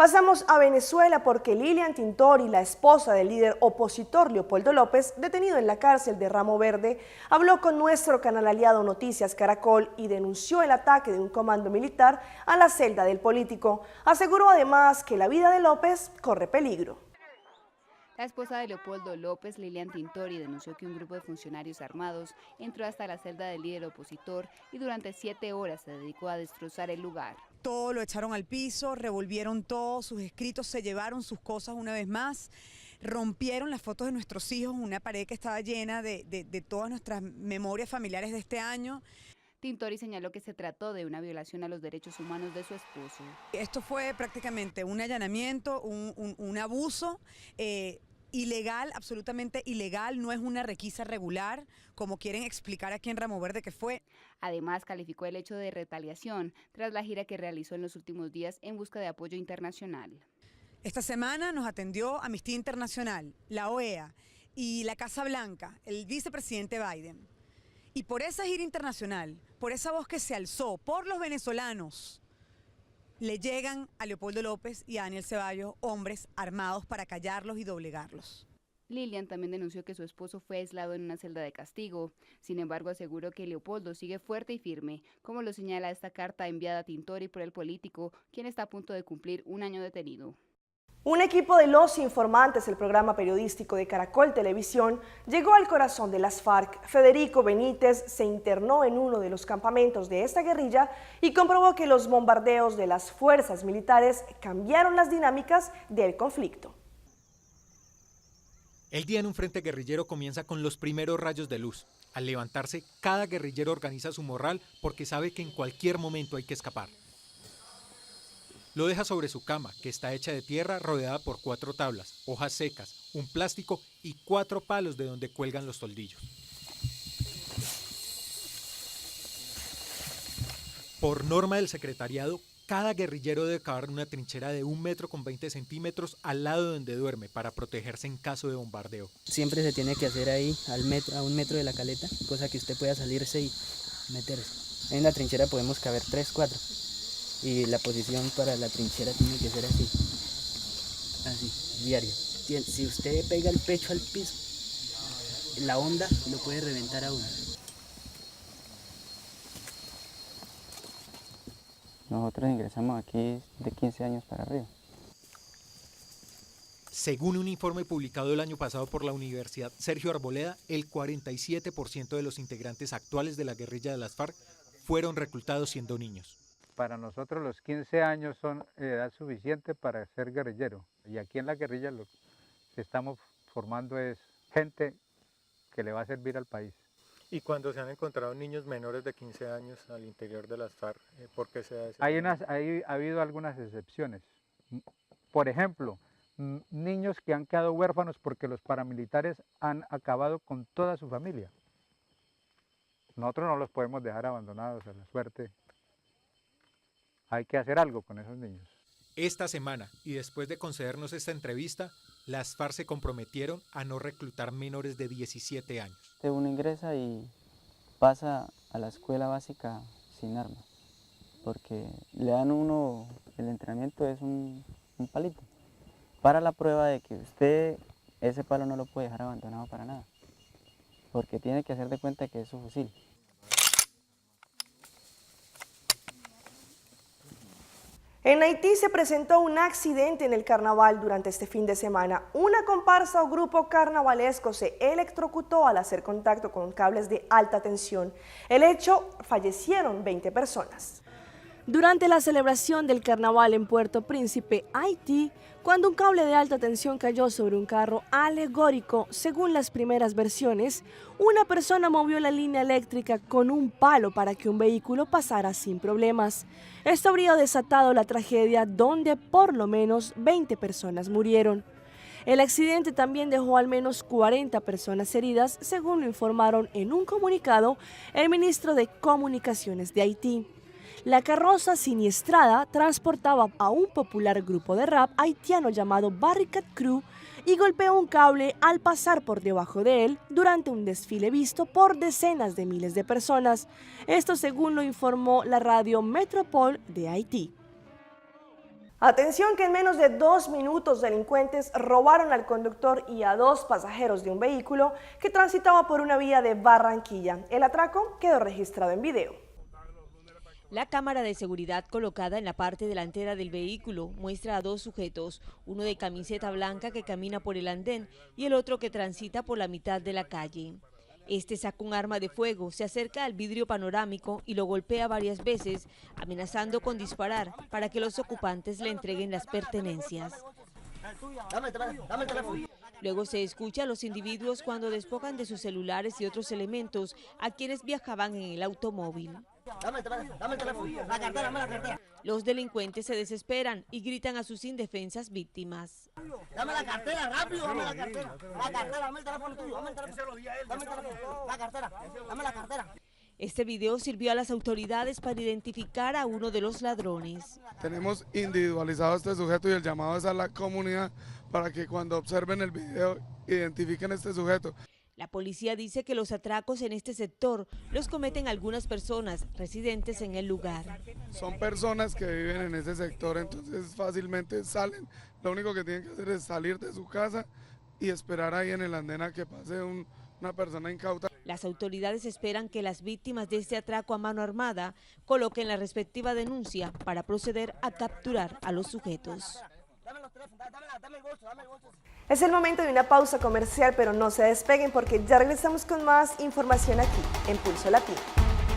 Pasamos a Venezuela porque Lilian Tintori, la esposa del líder opositor Leopoldo López, detenido en la cárcel de Ramo Verde, habló con nuestro canal aliado Noticias Caracol y denunció el ataque de un comando militar a la celda del político. Aseguró además que la vida de López corre peligro. La esposa de Leopoldo López, Lilian Tintori, denunció que un grupo de funcionarios armados entró hasta la celda del líder opositor y durante 7 horas se dedicó a destrozar el lugar. Todo lo echaron al piso, revolvieron todos sus escritos, se llevaron sus cosas una vez más, rompieron las fotos de nuestros hijos, una pared que estaba llena de todas nuestras memorias familiares de este año. Tintori señaló que se trató de una violación a los derechos humanos de su esposo. Esto fue prácticamente un allanamiento, un abuso ilegal, absolutamente ilegal, no es una requisa regular, como quieren explicar aquí en Ramo Verde que fue. Además, calificó el hecho de retaliación tras la gira que realizó en los últimos días en busca de apoyo internacional. Esta semana nos atendió Amnistía Internacional, la OEA y la Casa Blanca, el vicepresidente Biden. Y por esa gira internacional, por esa voz que se alzó por los venezolanos, le llegan a Leopoldo López y a Daniel Ceballos hombres armados para callarlos y doblegarlos. Lilian también denunció que su esposo fue aislado en una celda de castigo. Sin embargo, aseguró que Leopoldo sigue fuerte y firme, como lo señala esta carta enviada a Tintori por el político, quien está a punto de cumplir 1 año detenido. Un equipo de Los Informantes, el programa periodístico de Caracol Televisión, llegó al corazón de las FARC. Federico Benítez se internó en uno de los campamentos de esta guerrilla y comprobó que los bombardeos de las fuerzas militares cambiaron las dinámicas del conflicto. El día en un frente guerrillero comienza con los primeros rayos de luz. Al levantarse, cada guerrillero organiza su morral porque sabe que en cualquier momento hay que escapar. Lo deja sobre su cama, que está hecha de tierra rodeada por 4 tablas, hojas secas, un plástico y 4 palos de donde cuelgan los toldillos. Por norma del secretariado, cada guerrillero debe cavar una trinchera de 1,20 m al lado de donde duerme para protegerse en caso de bombardeo. Siempre se tiene que hacer ahí a 1 metro de la caleta, cosa que usted pueda salirse y meterse. En la trinchera podemos caber 3, 4. Y la posición para la trinchera tiene que ser así, diario. Si usted pega el pecho al piso, la onda lo puede reventar a uno. Nosotros ingresamos aquí de 15 años para arriba. Según un informe publicado el año pasado por la Universidad Sergio Arboleda, el 47% de los integrantes actuales de la guerrilla de las FARC fueron reclutados siendo niños. Para nosotros los 15 años son edad suficiente para ser guerrillero. Y aquí en la guerrilla lo que estamos formando es gente que le va a servir al país. Y cuando se han encontrado niños menores de 15 años al interior de las FARC, ¿por qué se da eso? Ha habido algunas excepciones. Por ejemplo, niños que han quedado huérfanos porque los paramilitares han acabado con toda su familia. Nosotros no los podemos dejar abandonados a la suerte. Hay que hacer algo con esos niños. Esta semana, y después de concedernos esta entrevista, las FARC se comprometieron a no reclutar menores de 17 años. Uno ingresa y pasa a la escuela básica sin armas, porque le dan uno, el entrenamiento es un palito, para la prueba de que usted ese palo no lo puede dejar abandonado para nada, porque tiene que hacer de cuenta que es su fusil. En Haití se presentó un accidente en el carnaval durante este fin de semana. Una comparsa o grupo carnavalesco se electrocutó al hacer contacto con cables de alta tensión. El hecho, fallecieron 20 personas. Durante la celebración del carnaval en Puerto Príncipe, Haití, cuando un cable de alta tensión cayó sobre un carro alegórico, según las primeras versiones, una persona movió la línea eléctrica con un palo para que un vehículo pasara sin problemas. Esto habría desatado la tragedia donde por lo menos 20 personas murieron. El accidente también dejó al menos 40 personas heridas, según lo informaron en un comunicado el ministro de Comunicaciones de Haití. La carroza siniestrada transportaba a un popular grupo de rap haitiano llamado Barricade Crew y golpeó un cable al pasar por debajo de él durante un desfile visto por decenas de miles de personas. Esto según lo informó la radio Metropole de Haití. Atención que en menos de 2 minutos delincuentes robaron al conductor y a 2 pasajeros de un vehículo que transitaba por una vía de Barranquilla. El atraco quedó registrado en video. La cámara de seguridad colocada en la parte delantera del vehículo muestra a 2 sujetos, uno de camiseta blanca que camina por el andén y el otro que transita por la mitad de la calle. Este saca un arma de fuego, se acerca al vidrio panorámico y lo golpea varias veces, amenazando con disparar para que los ocupantes le entreguen las pertenencias. Luego se escucha a los individuos cuando despojan de sus celulares y otros elementos a quienes viajaban en el automóvil. Los delincuentes se desesperan y gritan a sus indefensas víctimas. Dame la cartera, rápido, dame la cartera. La cartera, dame el teléfono tuyo, dame el teléfono. Dame el teléfono, la cartera, dame la cartera. Este video sirvió a las autoridades para identificar a uno de los ladrones. Tenemos individualizado a este sujeto y el llamado es a la comunidad para que cuando observen el video identifiquen a este sujeto. La policía dice que los atracos en este sector los cometen algunas personas residentes en el lugar. Son personas que viven en ese sector, entonces fácilmente salen. Lo único que tienen que hacer es salir de su casa y esperar ahí en el andén a que pase una persona incauta. Las autoridades esperan que las víctimas de este atraco a mano armada coloquen la respectiva denuncia para proceder a capturar a los sujetos. Es el momento de una pausa comercial, pero no se despeguen porque ya regresamos con más información aquí en Pulso Latino.